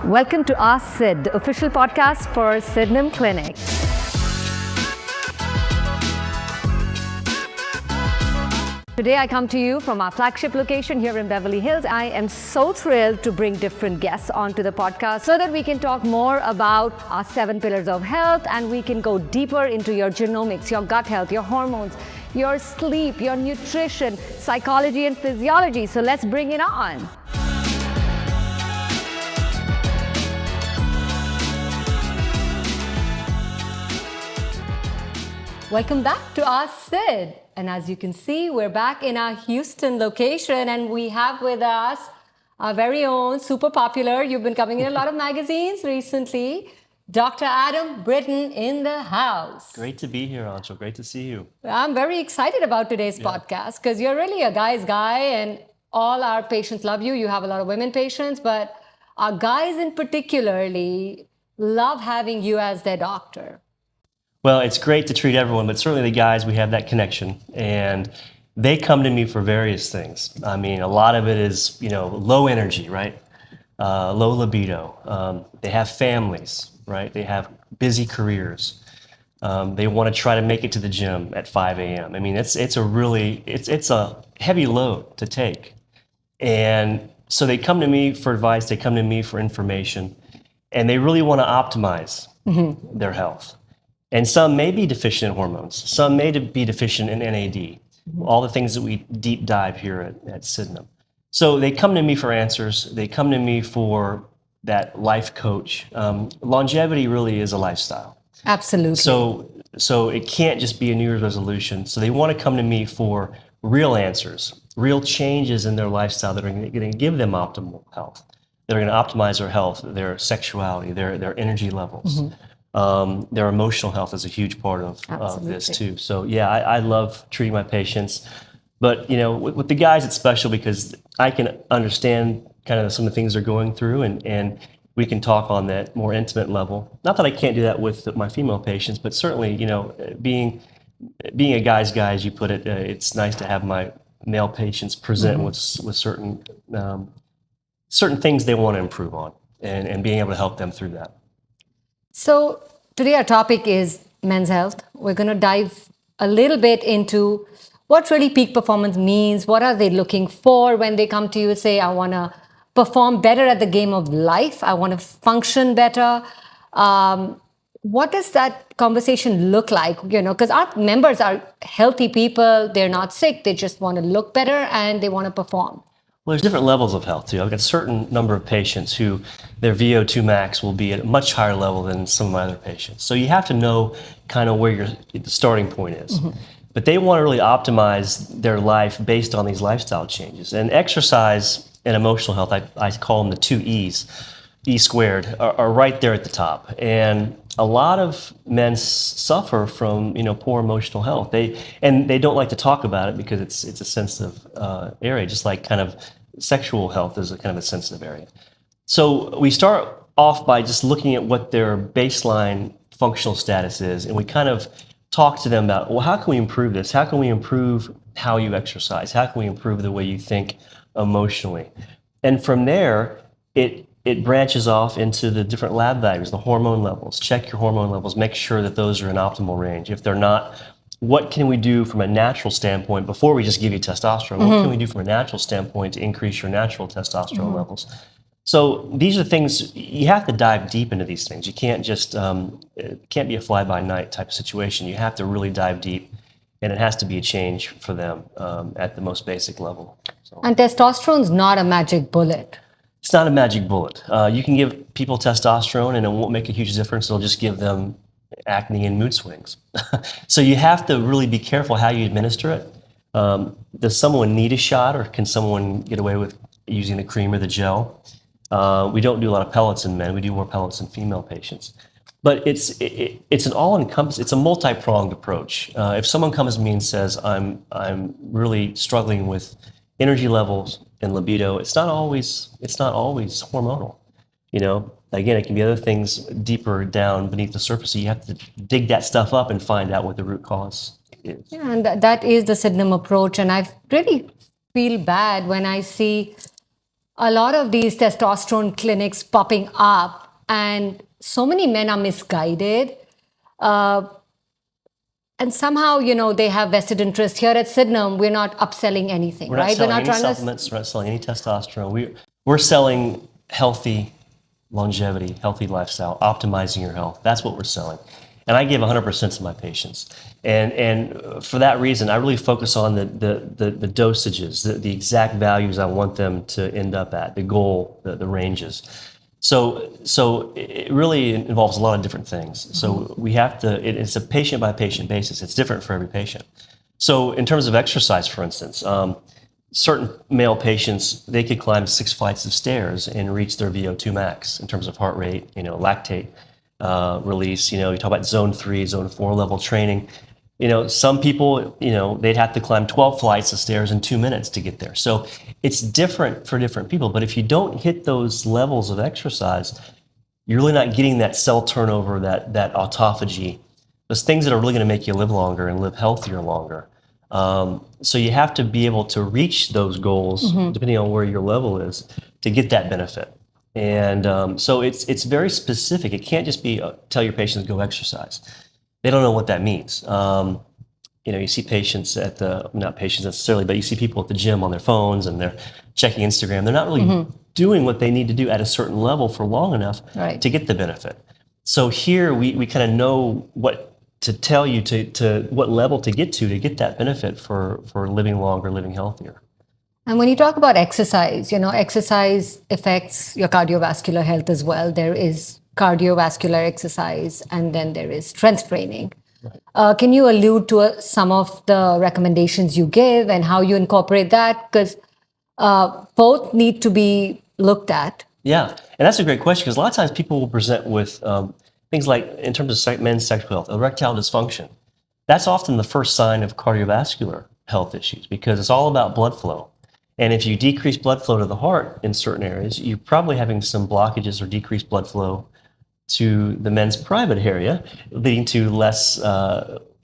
Welcome to Ask Syd, the official podcast for Sydenham Clinic. Today I come to you from our flagship location here in Beverly Hills. I am so thrilled to bring different guests onto the podcast so that we can talk more about our 7 pillars of health, and we can go deeper into your genomics, your gut health, your hormones, your sleep, your nutrition, psychology and physiology. So let's bring it on. Welcome back to Ask Syd. And as you can see, we're back in our Houston location, and we have with us our very own, super popular, you've been coming in a lot of magazines recently, Dr. Adam Brittain in the house. Great to be here, Anshul. Great to see you. I'm very excited about today's podcast because you're really a guy's guy, and all our patients love you. You have a lot of women patients, but our guys in particularly love having you as their doctor. Well, it's great to treat everyone, but certainly the guys, we have that connection, and they come to me for various things. I mean, a lot of it is, low energy, right? Low libido. They have families, right? They have busy careers. They want to try to make it to the gym at 5 a.m. I mean, it's a heavy load to take. And so they come to me for advice, they come to me for information, and they really want to optimize their health. And some may be deficient in hormones. Some may be deficient in NAD, all the things that we deep dive here at Sydenham. So they come to me for answers. They come to me for that life coach. Longevity really is a lifestyle. Absolutely. So it can't just be a New Year's resolution. So they want to come to me for real answers, real changes in their lifestyle that are going to give them optimal health, that are going to optimize their health, their sexuality, their energy levels. Their emotional health is a huge part of this too. So yeah, I love treating my patients, but with the guys it's special because I can understand kind of some of the things they're going through, and we can talk on that more intimate level. Not that I can't do that with my female patients, but certainly being a guy's guy, as you put it, it's nice to have my male patients present with certain things they want to improve on, and being able to help them through that. So today our topic is men's health. We're going to dive a little bit into what really peak performance means. What are they looking for when they come to you and say, I want to perform better at the game of life. I want to function better. What does that conversation look like? Because our members are healthy people. They're not sick. They just want to look better and they want to perform. Well, there's different levels of health too. I've got a certain number of patients who their VO2 max will be at a much higher level than some of my other patients. So you have to know kind of where the starting point is. But they want to really optimize their life based on these lifestyle changes. And exercise and emotional health, I call them the 2 E's, E squared, are right there at the top. And a lot of men suffer from poor emotional health. They don't like to talk about it because it's a sensitive area, just like kind of sexual health is a kind of a sensitive area. So we start off by just looking at what their baseline functional status is, and we kind of talk to them about, well, how can we improve this? How can we improve how you exercise? How can we improve the way you think emotionally? And from there, it branches off into the different lab values, the hormone levels. Check your hormone levels, make sure that those are in optimal range. If they're not, what can we do from a natural standpoint before we just give you testosterone? What can we do from a natural standpoint to increase your natural testosterone levels? So these are things, you have to dive deep into these things. You can't just, it can't be a fly-by-night type of situation. You have to really dive deep, and it has to be a change for them at the most basic level. So. And testosterone's not a magic bullet. It's not a magic bullet. You can give people testosterone and it won't make a huge difference. It'll just give them acne and mood swings. So you have to really be careful how you administer it. Does someone need a shot, or can someone get away with using the cream or the gel? We don't do a lot of pellets in men. We do more pellets in female patients. But it's an all-encompassing, it's a multi-pronged approach. If someone comes to me and says, I'm really struggling with energy levels and libido, it's not always hormonal. Again, it can be other things deeper down beneath the surface. So you have to dig that stuff up and find out what the root cause is. Yeah, and that is the Sydenham approach. And I really feel bad when I see a lot of these testosterone clinics popping up, and so many men are misguided. And somehow, they have vested interest. Here at Sydenham, we're not upselling anything, We're not right? selling We're not any trying supplements. We're not selling any testosterone. We're selling healthy longevity, healthy lifestyle, optimizing your health. That's what we're selling. And I give 100% to my patients. And for that reason, I really focus on the dosages, the exact values I want them to end up at, the goal, the ranges. So it really involves a lot of different things. So we have to, it's a patient by patient basis. It's different for every patient. So in terms of exercise, for instance, certain male patients, they could climb 6 flights of stairs and reach their VO2 max in terms of heart rate, lactate release. You talk about zone 3, zone 4 level training. Some people, they'd have to climb 12 flights of stairs in 2 minutes to get there. So it's different for different people. But if you don't hit those levels of exercise, you're really not getting that cell turnover, that autophagy, those things that are really going to make you live longer and live healthier longer. So you have to be able to reach those goals, depending on where your level is, to get that benefit. And so it's very specific. It can't just be tell your patients go exercise. They don't know what that means. You see patients not patients necessarily, but you see people at the gym on their phones and they're checking Instagram. They're not really doing what they need to do at a certain level for long enough to get the benefit. So here we kind of know what to tell you to what level to get that benefit for living longer, living healthier. And when you talk about exercise, exercise affects your cardiovascular health as well. There is cardiovascular exercise, and then there is strength training. Right. Can you allude to some of the recommendations you give and how you incorporate that? Because both need to be looked at. Yeah, and that's a great question, because a lot of times people will present with things like, in terms of men's sexual health, erectile dysfunction. That's often the first sign of cardiovascular health issues, because it's all about blood flow. And if you decrease blood flow to the heart in certain areas, you're probably having some blockages or decreased blood flow to the men's private area, leading to less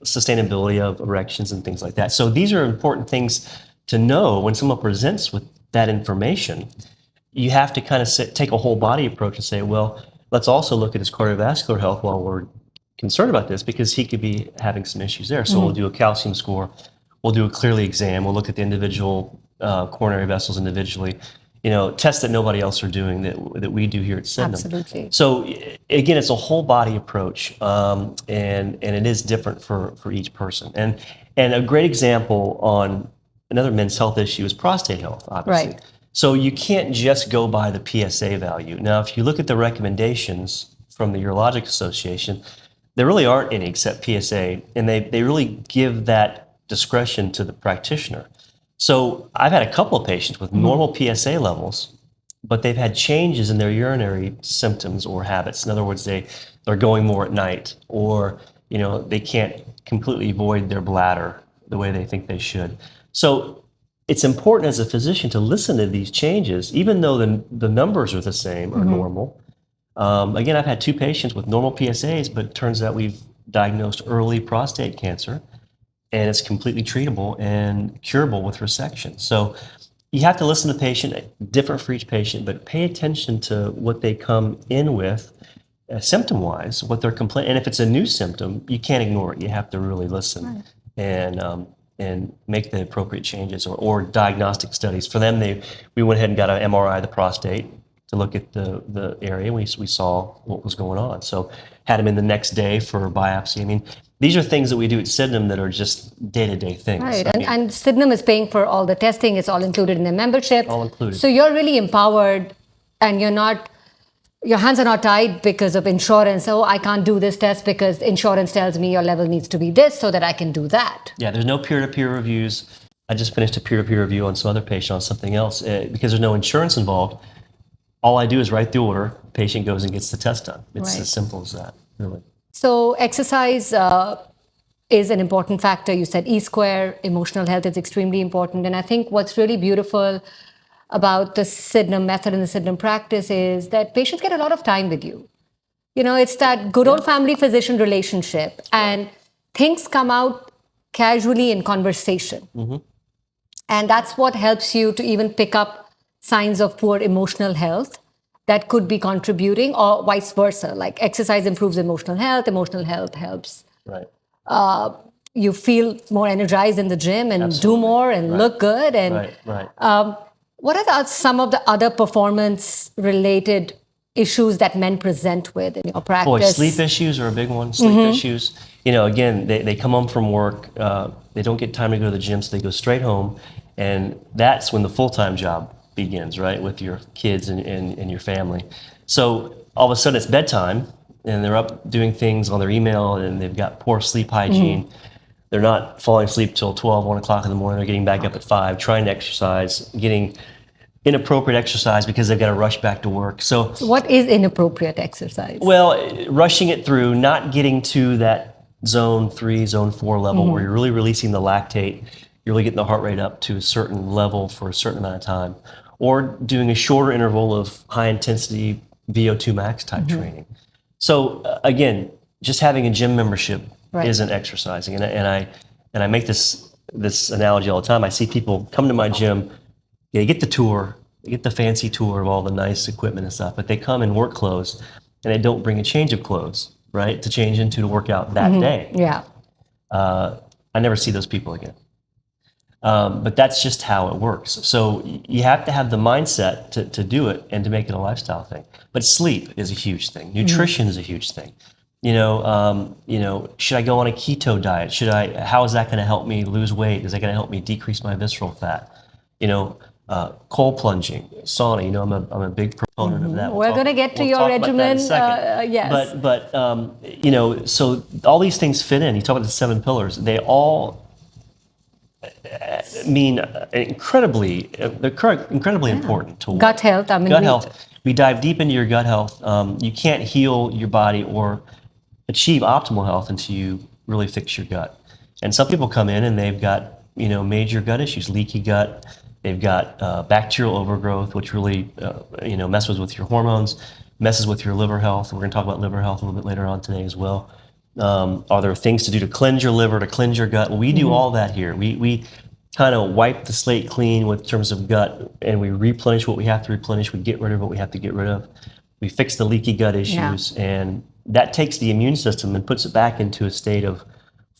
sustainability of erections and things like that. So these are important things to know when someone presents with that information. You have to kind of take a whole body approach and say, well, let's also look at his cardiovascular health while we're concerned about this, because he could be having some issues there. So we'll do a calcium score, we'll do a clearly exam, we'll look at the individual coronary vessels individually, tests that nobody else are doing that we do here at Sydenham. Absolutely. So again, it's a whole body approach, and it is different for each person. And a great example on another men's health issue is prostate health, obviously. Right. So you can't just go by the PSA value. Now, if you look at the recommendations from the Urologic Association, there really aren't any except PSA, and they really give that discretion to the practitioner. So I've had a couple of patients with normal PSA levels, but they've had changes in their urinary symptoms or habits. In other words, they're going more at night, or they can't completely void their bladder the way they think they should. So it's important as a physician to listen to these changes, even though the numbers are the same or normal. Again, I've had 2 patients with normal PSAs, but it turns out we've diagnosed early prostate cancer, and it's completely treatable and curable with resection. So you have to listen to the patient, different for each patient, but pay attention to what they come in with symptom-wise, what they're complaining. And if it's a new symptom, you can't ignore it. You have to really listen and make the appropriate changes or diagnostic studies. For them, we went ahead and got an MRI of the prostate to look at the area. We saw what was going on. So had them in the next day for a biopsy. I mean, these are things that we do at Sydenham that are just day-to-day things. Right, and Sydenham is paying for all the testing. It's all included in their membership. All included. So you're really empowered, and your hands are not tied because of insurance. Oh, I can't do this test because insurance tells me your level needs to be this so that I can do that. Yeah, there's no peer-to-peer reviews. I just finished a peer-to-peer review on some other patient on something else. Because there's no insurance involved, all I do is write the order, patient goes and gets the test done. It's as simple as that, really. So exercise is an important factor. You said E-square, emotional health is extremely important. And I think what's really beautiful about the Sydenham method and the Sydenham practice is that patients get a lot of time with you. It's that good old family-physician relationship, and things come out casually in conversation. And that's what helps you to even pick up signs of poor emotional health that could be contributing, or vice versa? Like exercise improves emotional health helps Right. you feel more energized in the gym and Absolutely. do more and Right. look good. And Right. what are some of the other performance related issues that men present with in your practice? Boy, sleep issues are a big one. Sleep issues. Again, they come home from work. They don't get time to go to the gym, so they go straight home. And that's when the full-time job begins, right, with your kids and your family. So all of a sudden it's bedtime, and they're up doing things on their email, and they've got poor sleep hygiene. They're not falling asleep till 12, 1 o'clock in the morning. They're getting back up at 5, trying to exercise, getting inappropriate exercise because they've got to rush back to work. So what is inappropriate exercise? well, rushing it through, not getting to that zone 3, zone 4 level where you're really releasing the lactate, you're really getting the heart rate up to a certain level for a certain amount of time, or doing a shorter interval of high intensity VO2 max type training. So again, just having a gym membership isn't exercising. And I make this analogy all the time. I see people come to my gym, they get the tour, they get the fancy tour of all the nice equipment and stuff, but they come in work clothes and they don't bring a change of clothes, right, to change into to work out that day. Yeah. I never see those people again. But that's just how it works. So you have to have the mindset to do it and to make it a lifestyle thing. But sleep is a huge thing. Nutrition is a huge thing. Should I go on a keto diet? How is that going to help me lose weight? Is that going to help me decrease my visceral fat? Cold plunging, sauna. I'm a big proponent of that. We're going to get to your regimen. Yes. But so all these things fit in. You talk about the 7 pillars. They all mean incredibly important to gut health. Gut health. We dive deep into your gut health. You can't heal your body or achieve optimal health until you really fix your gut. And some people come in and they've got major gut issues, leaky gut. They've got bacterial overgrowth, which really messes with your hormones, messes with your liver health. We're going to talk about liver health a little bit later on today as well. Are there things to do to cleanse your liver, to cleanse your gut? Well, we do all that here. We kind of wipe the slate clean with terms of gut, and we replenish what we have to replenish. We get rid of what we have to get rid of. We fix the leaky gut issues, and that takes the immune system and puts it back into a state of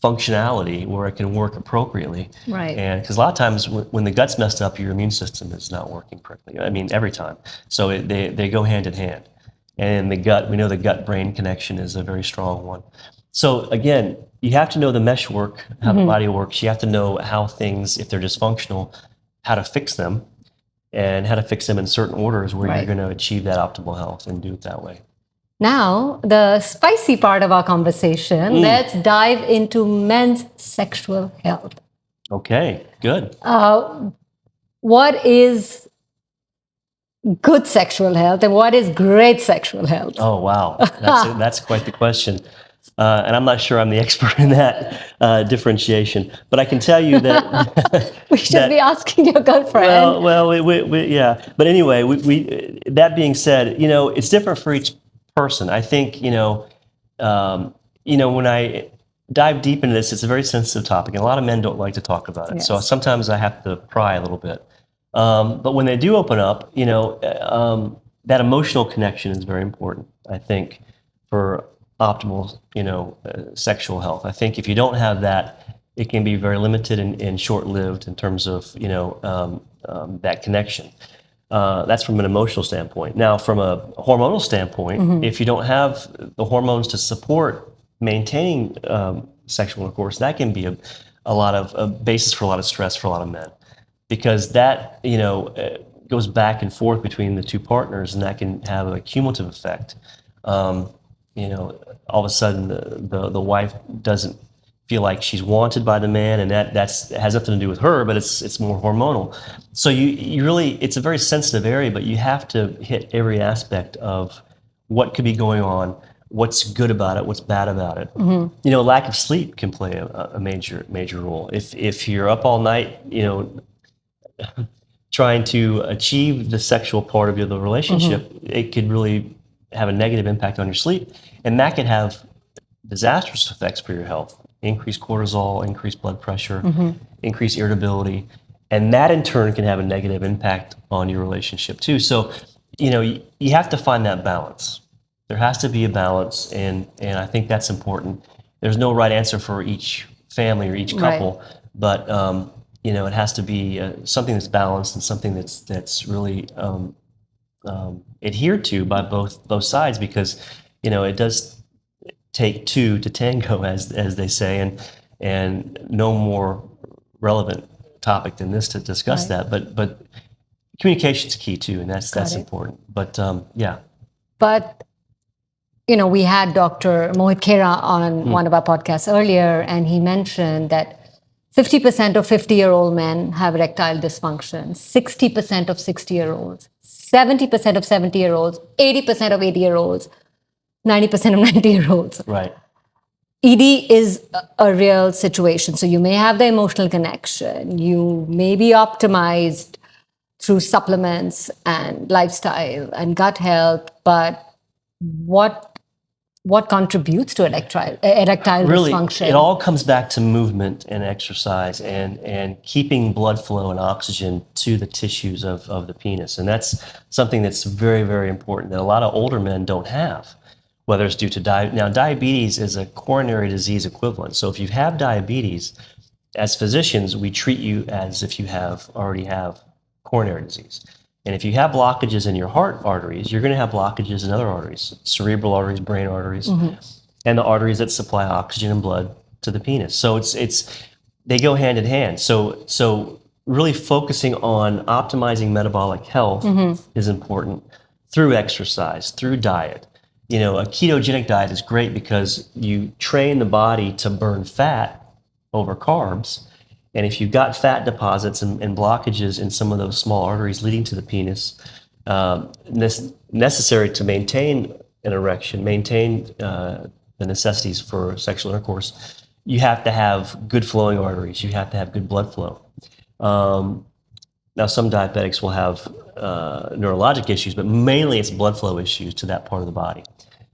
functionality where it can work appropriately. Right. And because a lot of times when the gut's messed up, your immune system is not working correctly. I mean, every time. So they go hand in hand. And the gut, we know the gut-brain connection is a very strong one. So again, you have to know the mesh work, how the body works. You have to know how things, if they're dysfunctional, how to fix them, and how to fix them in certain orders where you're going to achieve that optimal health and do it that way. Now, the spicy part of our conversation, let's dive into men's sexual health. Okay, good. What is good sexual health and what is great sexual health? Oh, wow. That's quite the question. And I'm not sure I'm the expert in that differentiation, but I can tell you that we should be asking your girlfriend. Yeah. But anyway, that being said, it's different for each person. I think, when I dive deep into this, it's a very sensitive topic, and a lot of men don't like to talk about it. Yes. So sometimes I have to pry a little bit. But when they do open up, that emotional connection is very important, I think, for optimal, sexual health. I think if you don't have that, it can be very limited and short-lived in terms of, that connection. That's from an emotional standpoint. Now, from a hormonal standpoint, if you don't have the hormones to support maintaining sexual intercourse, that can be a lot of a basis for a lot of stress for a lot of men, because that goes back and forth between the two partners, and that can have a cumulative effect. All of a sudden the wife doesn't feel like she's wanted by the man, and that has nothing to do with her, but it's more hormonal. So you really, it's a very sensitive area, but you have to hit every aspect of what could be going on, what's good about it, what's bad about it. Lack of sleep can play a major role. If you're up all night, trying to achieve the sexual part of the relationship, it could really have a negative impact on your sleep, and that could have disastrous effects for your health. Increased cortisol, increased blood pressure, increased irritability, And that in turn can have a negative impact on your relationship too. So, you have to find that balance. There has to be a balance, and I think that's important. There's no right answer for each family or each couple, but it has to be something that's balanced and something that's really adhered to by both sides, because it does take two to tango, as they say, and no more relevant topic than this to discuss that. But communication is key too, and that's important. But yeah. But we had Dr. Mohit Khera on one of our podcasts earlier, and he mentioned that 50% of 50-year-old men have erectile dysfunction, 60% of 60-year-olds, 70% of 70-year-olds, 80% of 80-year-olds, 90% of 90-year-olds. Right. ED is a real situation. So you may have the emotional connection. You may be optimized through supplements and lifestyle and gut health, but what contributes to erectile really, dysfunction? It all comes back to movement and exercise and keeping blood flow and oxygen to the tissues of the penis. And that's something that's very, very important that a lot of older men don't have, whether it's due to Now, diabetes is a coronary disease equivalent. So if you have diabetes, as physicians, we treat you as if you already have coronary disease. And if you have blockages in your heart arteries, you're going to have blockages in other arteries, cerebral arteries, brain arteries, and the arteries that supply oxygen and blood to the penis. So they go hand in hand. So really focusing on optimizing metabolic health is important through exercise, through diet. A ketogenic diet is great because you train the body to burn fat over carbs. And if you've got fat deposits and blockages in some of those small arteries leading to the penis, necessary to maintain an erection, maintain the necessities for sexual intercourse, you have to have good flowing arteries. You have to have good blood flow. Now, some diabetics will have neurologic issues, but mainly it's blood flow issues to that part of the body.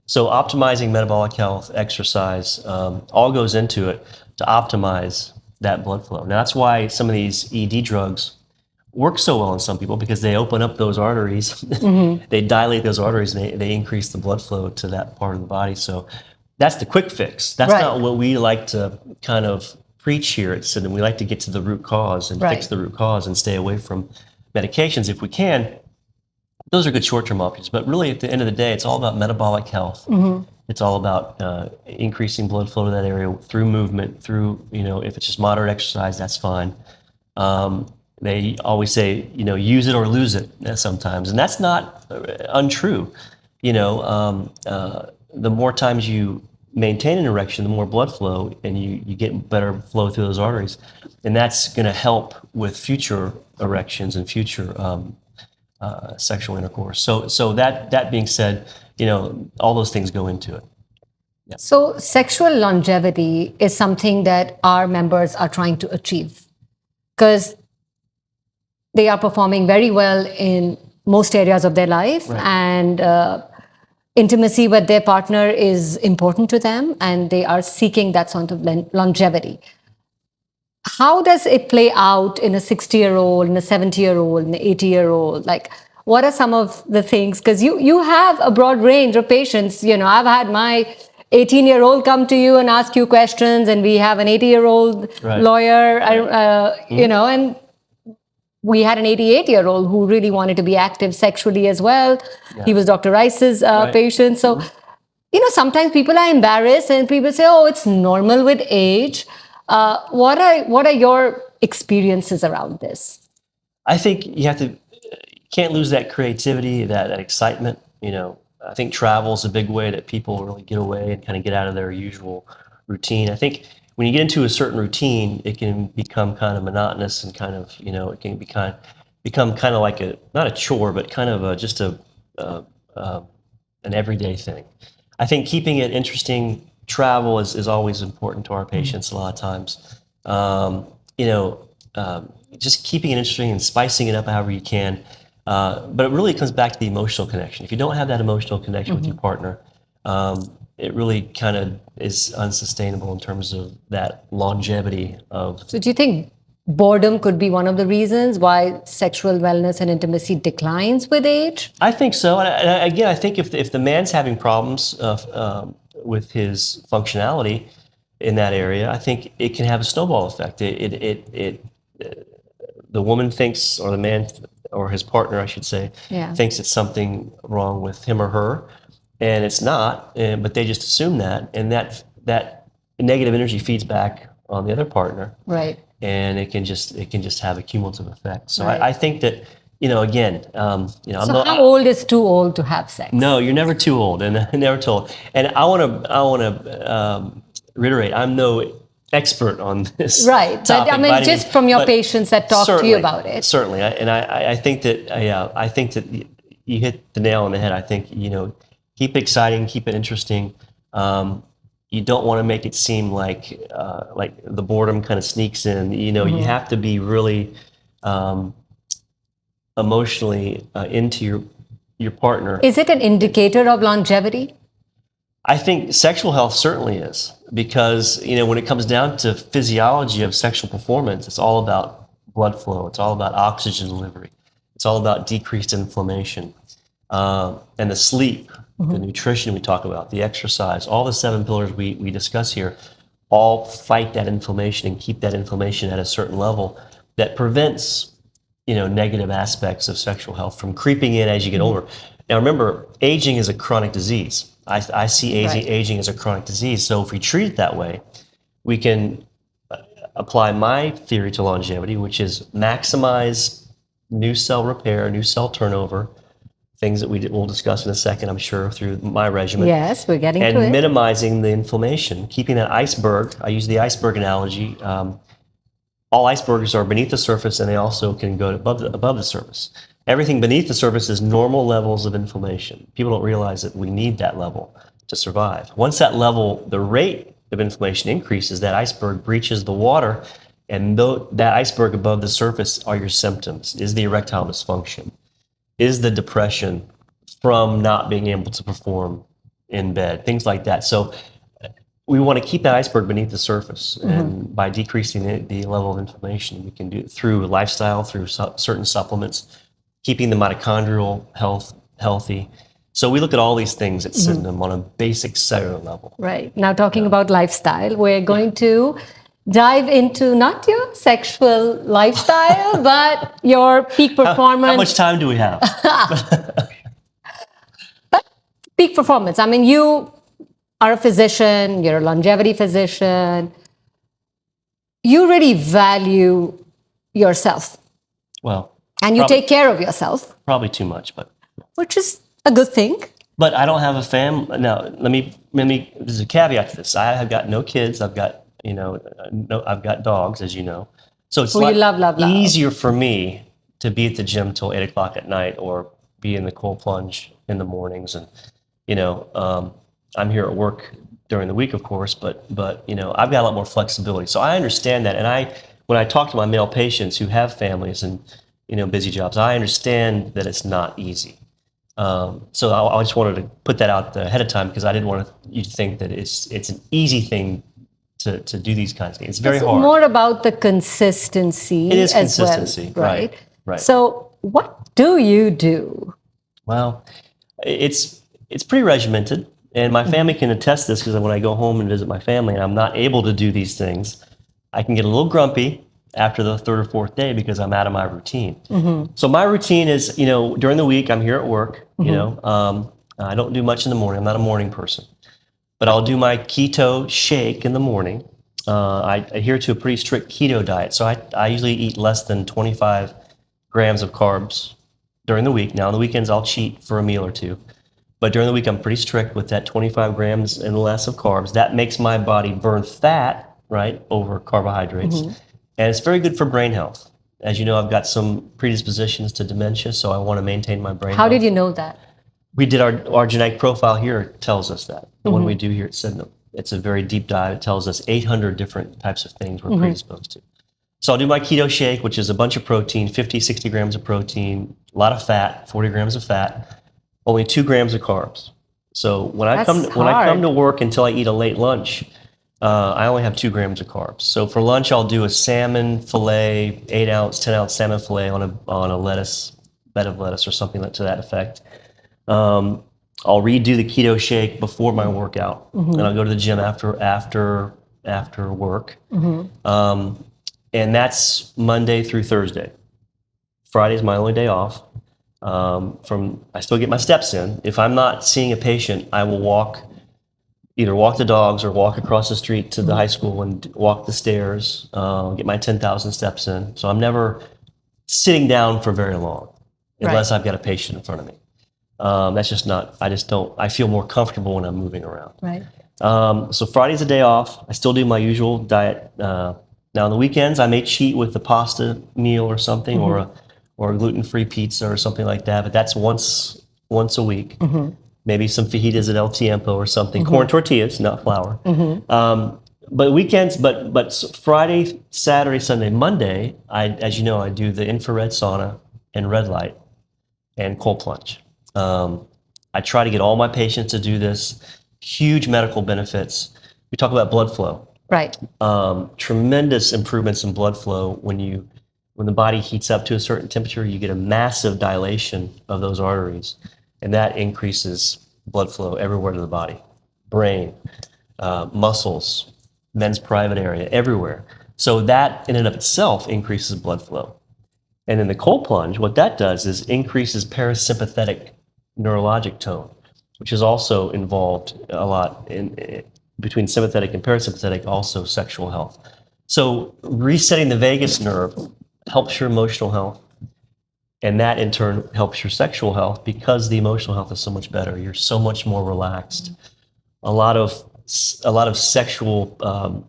So optimizing metabolic health, exercise, all goes into it to optimize that blood flow. Now, that's why some of these ED drugs work so well in some people, because they open up those arteries, they dilate those arteries, and they increase the blood flow to that part of the body. So that's the quick fix. That's not what we like to kind of preach here at Sydenham. We like to get to the root cause and fix the root cause and stay away from medications if we can. Those are good short-term options, but really at the end of the day, it's all about metabolic health. It's all about increasing blood flow to that area through movement, through, if it's just moderate exercise, that's fine. They always say, use it or lose it sometimes, and that's not untrue. The more times you maintain an erection, the more blood flow, and you get better flow through those arteries, and that's going to help with future erections and future sexual intercourse. So that being said, all those things go into it. Yeah. So sexual longevity is something that our members are trying to achieve, because they are performing very well in most areas of their life, and intimacy with their partner is important to them, and they are seeking that sort of longevity. How does it play out in a 60-year-old, in a 70-year-old, in an 80-year-old? Like, what are some of the things? Because you have a broad range of patients. I've had my 18-year-old come to you and ask you questions, and we have an 80-year-old lawyer, and we had an 88-year-old who really wanted to be active sexually as well. Yeah. He was Dr. Rice's patient. So, sometimes people are embarrassed, and people say, oh, it's normal with age. What are your experiences around this? I think you can't lose that creativity, that excitement. I think travel is a big way that people really get away and kind of get out of their usual routine. I think when you get into a certain routine, it can become kind of monotonous and kind of, it can become kind of like not a chore, but kind of just an everyday thing. I think keeping it interesting, travel is always important to our patients a lot of times. Just keeping it interesting and spicing it up however you can. But it really comes back to the emotional connection. If you don't have that emotional connection with your partner, it really kind of is unsustainable in terms of that longevity of. So do you think boredom could be one of the reasons why sexual wellness and intimacy declines with age? I think so. And again, I think if the man's having problems with his functionality in that area, I think it can have a snowball effect. The woman thinks, or the man, or his partner, I should say, thinks it's something wrong with him or her, and it's not. But they just assume that, and that negative energy feeds back on the other partner, right? And it can just have a cumulative effect. So right. I think that, again, So how old is too old to have sex? No, you're never too old, and never too old. And I want to reiterate, I'm no expert on this. Right, topic, but I mean, just from your patients that talk to you about it. Certainly, I think that I think that you hit the nail on the head. I think keep it exciting, keep it interesting. You don't want to make it seem like the boredom kind of sneaks in. You have to be really emotionally into your partner. Is it an indicator of longevity? I think sexual health certainly is, because when it comes down to physiology of sexual performance, it's all about blood flow. It's all about oxygen delivery. It's all about decreased inflammation, and the sleep, the nutrition we talk about, the exercise, all the 7 pillars we discuss here, all fight that inflammation and keep that inflammation at a certain level that prevents negative aspects of sexual health from creeping in as you get older. Now remember, aging is a chronic disease. I see aging as a chronic disease. So if we treat it that way, we can apply my theory to longevity, which is maximize new cell repair, new cell turnover, things that we'll discuss in a second, I'm sure, through my regimen. Yes, we're getting to it. And minimizing the inflammation, keeping that iceberg. I use the iceberg analogy. All icebergs are beneath the surface, and they also can go above the surface. Everything beneath the surface is normal levels of inflammation. People don't realize that we need that level to survive. Once that level, the rate of inflammation increases, that iceberg breaches the water, and that iceberg above the surface are your symptoms. Is the erectile dysfunction? Is the depression from not being able to perform in bed? Things like that. So we want to keep that iceberg beneath the surface, and by decreasing the level of inflammation, we can do it through lifestyle, through certain supplements, keeping the mitochondrial health healthy. So we look at all these things at Sydenham on a basic cellular level. Right. Now, talking about lifestyle, we're going to dive into not your sexual lifestyle, but your peak performance. How much time do we have? But peak performance. I mean, you are a physician, you're a longevity physician. You really value yourself. Well, and you take care of yourself. Probably too much, but. Which is a good thing. But I don't have a family. Now, let me. There's a caveat to this. I have got no kids. I've got, I've got dogs, as you know. So it's easier for me to be at the gym till 8 o'clock at night, or be in the cold plunge in the mornings. And, I'm here at work during the week, of course, but I've got a lot more flexibility. So I understand that. And when I talk to my male patients who have families and, busy jobs, I understand that it's not easy. So I just wanted to put that out ahead of time, because I didn't want you to think that it's an easy thing to do these kinds of things. It's very hard. More about the consistency. It is consistency, well, right? Right. So what do you do? Well, it's pretty regimented, and my family can attest this, because when I go home and visit my family and I'm not able to do these things, I can get a little grumpy after the 3rd or 4th day, because I'm out of my routine. So my routine is, during the week, I'm here at work, I don't do much in the morning. I'm not a morning person, but I'll do my keto shake in the morning. I adhere to a pretty strict keto diet. So I usually eat less than 25 grams of carbs during the week. Now on the weekends, I'll cheat for a meal or two, but during the week, I'm pretty strict with that 25 grams and less of carbs. That makes my body burn fat, right, over carbohydrates. And it's very good for brain health. As you know, I've got some predispositions to dementia, so I want to maintain my brain health. How did you know that? We did our genetic profile here tells us that. The one we do here at Sydenham. It's a very deep dive. It tells us 800 different types of things we're predisposed to. So I'll do my keto shake, which is a bunch of protein, 50, 60 grams of protein, a lot of fat, 40 grams of fat, only 2 grams of carbs. So when I come to work until I eat a late lunch, I only have 2 grams of carbs. So for lunch, I'll do a salmon fillet, 8-ounce, 10-ounce salmon fillet on a bed of lettuce or something to that effect. I'll redo the keto shake before my workout, and I'll go to the gym after work. And that's Monday through Thursday. Friday is my only day off. I still get my steps in. If I'm not seeing a patient, I will either walk the dogs or walk across the street to the high school and walk the stairs, get my 10,000 steps in. So I'm never sitting down for very long unless I've got a patient in front of me. That's just not, I feel more comfortable when I'm moving around. Right. So Friday's a day off. I still do my usual diet. Now on the weekends, I may cheat with a pasta meal or something, or a gluten-free pizza or something like that. But that's once a week. Maybe some fajitas at El Tiempo or something. Corn tortillas, not flour. But weekends, but Friday, Saturday, Sunday, Monday, as you know, I do the infrared sauna and red light and cold plunge. I try to get all my patients to do this. Huge medical benefits. We talk about blood flow. Right. Tremendous improvements in blood flow. When the body heats up to a certain temperature, you get a massive dilation of those arteries, and that increases blood flow everywhere to the body, brain, muscles, men's private area, everywhere. So that in and of itself increases blood flow. And in the cold plunge, what that does is increases parasympathetic neurologic tone, which is also involved a lot between sympathetic and parasympathetic, also sexual health. So resetting the vagus nerve helps your emotional health, and that in turn helps your sexual health because the emotional health is so much better. You're so much more relaxed. A lot of sexual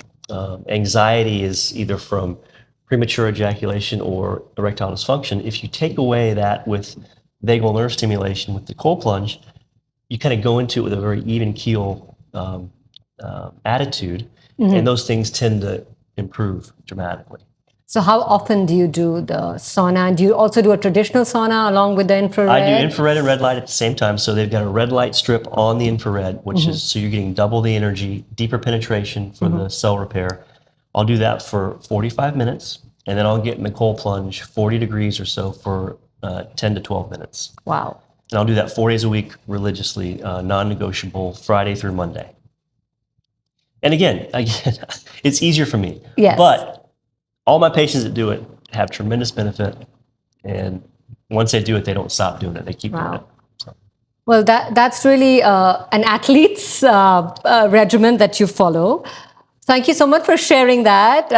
anxiety is either from premature ejaculation or erectile dysfunction. If you take away that with vagal nerve stimulation with the cold plunge, you kind of go into it with a very even keel attitude, and those things tend to improve dramatically. So how often do you do the sauna? Do you also do a traditional sauna along with the infrared? I do infrared and red light at the same time. So they've got a red light strip on the infrared, which is, so you're getting double the energy, deeper penetration for the cell repair. I'll do that for 45 minutes, and then I'll get in the cold plunge, 40 degrees or so, for 10 to 12 minutes. Wow. And I'll do that 4 days a week religiously, non-negotiable, Friday through Monday. And again, it's easier for me. Yes. But all my patients that do it have tremendous benefit. And once they do it, they don't stop doing it. They keep doing it. So. Well, that's really an athlete's regimen that you follow. Thank you so much for sharing that.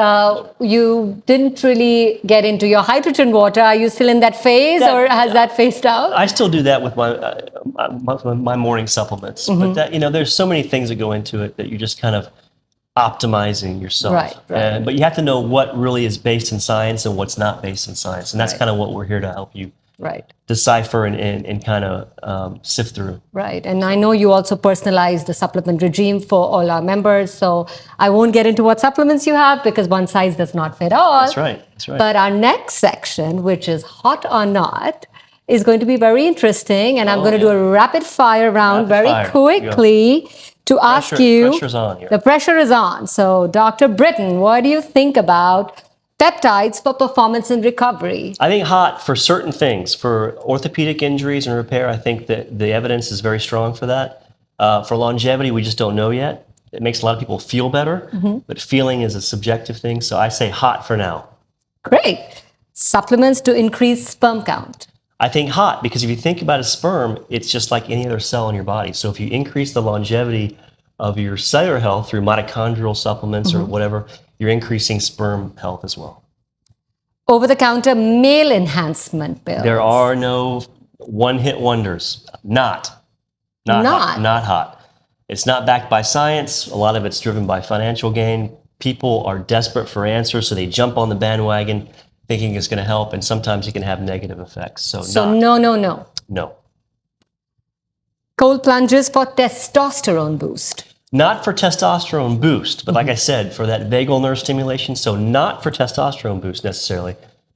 You didn't really get into your hydrogen water. Are you still in that phase, or has that phased out? I still do that with my morning supplements. But that, there's so many things that go into it that you're just kind of optimizing yourself. Right. But you have to know what really is based in science and what's not based in science. And that's kind of what we're here to help you decipher and kind of sift through. Right. And I know you also personalize the supplement regime for all our members. So I won't get into what supplements you have because one size does not fit all. That's right. But our next section, which is hot or not, is going to be very interesting. And I'm going to do a rapid fire round quickly to ask you. Pressure's on here. The pressure is on. So Dr. Brittain, what do you think about peptides for performance and recovery? I think hot for certain things. For orthopedic injuries and repair, I think that the evidence is very strong for that. For longevity, we just don't know yet. It makes a lot of people feel better, but feeling is a subjective thing. So I say hot for now. Great. Supplements to increase sperm count. I think hot, because if you think about a sperm, it's just like any other cell in your body. So if you increase the longevity of your cellular health through mitochondrial supplements or whatever, you're increasing sperm health as well. Over-the-counter male enhancement pills. There are no one-hit wonders. Not hot. It's not backed by science. A lot of it's driven by financial gain. People are desperate for answers, so they jump on the bandwagon thinking it's going to help, and sometimes it can have negative effects. So no. Cold plunges for testosterone boost. Not for testosterone boost, but like I said, for that vagal nerve stimulation. So not for testosterone boost necessarily,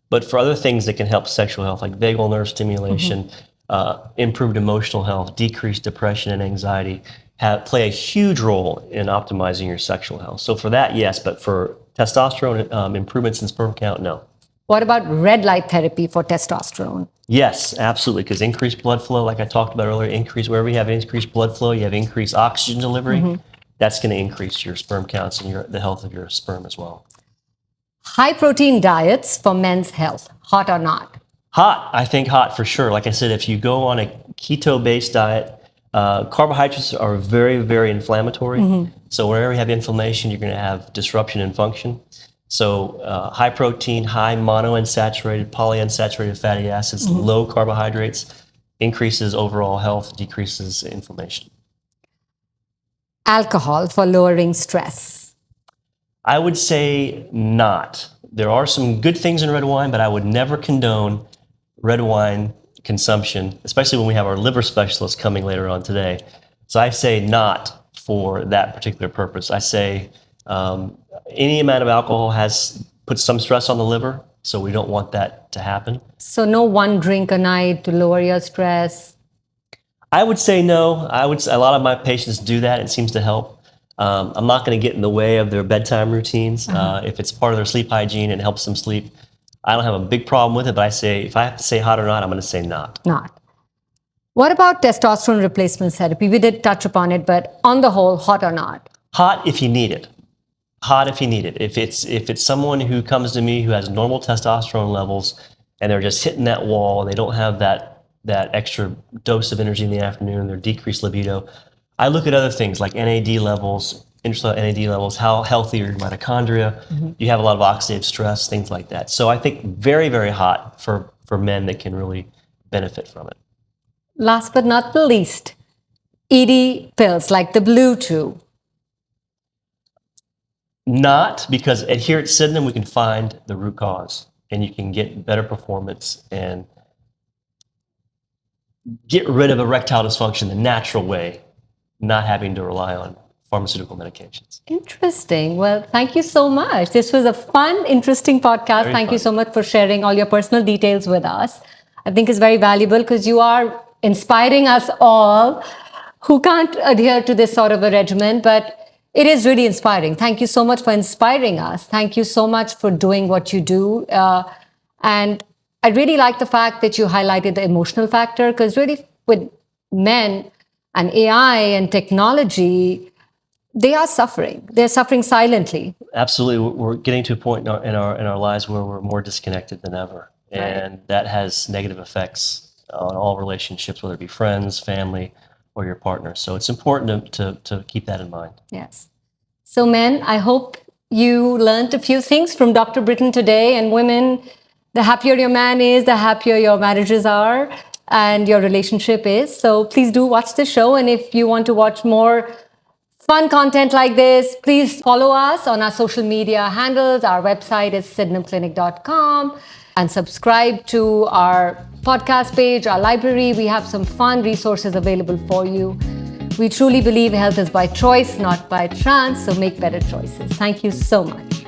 but for other things that can help sexual health, like vagal nerve stimulation, improved emotional health, decreased depression and anxiety, play a huge role in optimizing your sexual health. So for that, yes, but for testosterone improvements in sperm count, no. What about red light therapy for testosterone? Yes, absolutely, because increased blood flow, like I talked about earlier, wherever you have increased blood flow, you have increased oxygen delivery. That's going to increase your sperm counts and the health of your sperm as well. High protein diets for men's health, hot or not? Hot, I think hot for sure. Like I said, if you go on a keto-based diet, carbohydrates are very, very inflammatory. So wherever you have inflammation, you're going to have disruption in function. So high protein, high monounsaturated, polyunsaturated fatty acids, low carbohydrates, increases overall health, decreases inflammation. Alcohol for lowering stress. I would say not. There are some good things in red wine, but I would never condone red wine consumption, especially when we have our liver specialist coming later on today. So I say not for that particular purpose. I say any amount of alcohol puts some stress on the liver, so we don't want that to happen. So no one drink a night to lower your stress? I would say no. A lot of my patients do that. It seems to help. I'm not going to get in the way of their bedtime routines. If it's part of their sleep hygiene and helps them sleep, I don't have a big problem with it, but I say, if I have to say hot or not, I'm going to say not. Not. What about testosterone replacement therapy? We did touch upon it, but on the whole, hot or not? Hot if you need it. Hot if you need it. If it's someone who comes to me who has normal testosterone levels and they're just hitting that wall, they don't have that extra dose of energy in the afternoon, their decreased libido, I look at other things like NAD levels, intracellular NAD levels, how healthy are your mitochondria, you have a lot of oxidative stress, things like that. So I think very, very hot for men that can really benefit from it. Last but not the least, ED pills like the Blue Chew. Not, because here at Sydenham we can find the root cause and you can get better performance and get rid of erectile dysfunction the natural way, not having to rely on pharmaceutical medications. Interesting. Well, thank you so much. This was a fun, interesting podcast. Thank you so much for sharing all your personal details with us. I think it's very valuable because you are inspiring us all who can't adhere to this sort of a regimen, but it is really inspiring. Thank you so much for inspiring us. Thank you so much for doing what you do. And I really like the fact that you highlighted the emotional factor, because really with men and AI and technology, they are suffering. They're suffering silently. Absolutely. We're getting to a point in our lives where we're more disconnected than ever. And that has negative effects on all relationships, whether it be friends, family, or your partner. So it's important to keep that in mind. Yes. So men, I hope you learned a few things from Dr. Brittain today. And women, the happier your man is, the happier your marriages are and your relationship is. So please do watch the show. And if you want to watch more fun content like this, please follow us on our social media handles. Our website is sydenhamclinic.com, and subscribe to our podcast page, our library. We have some fun resources available for you. We truly believe health is by choice, not by chance. So make better choices. Thank you so much.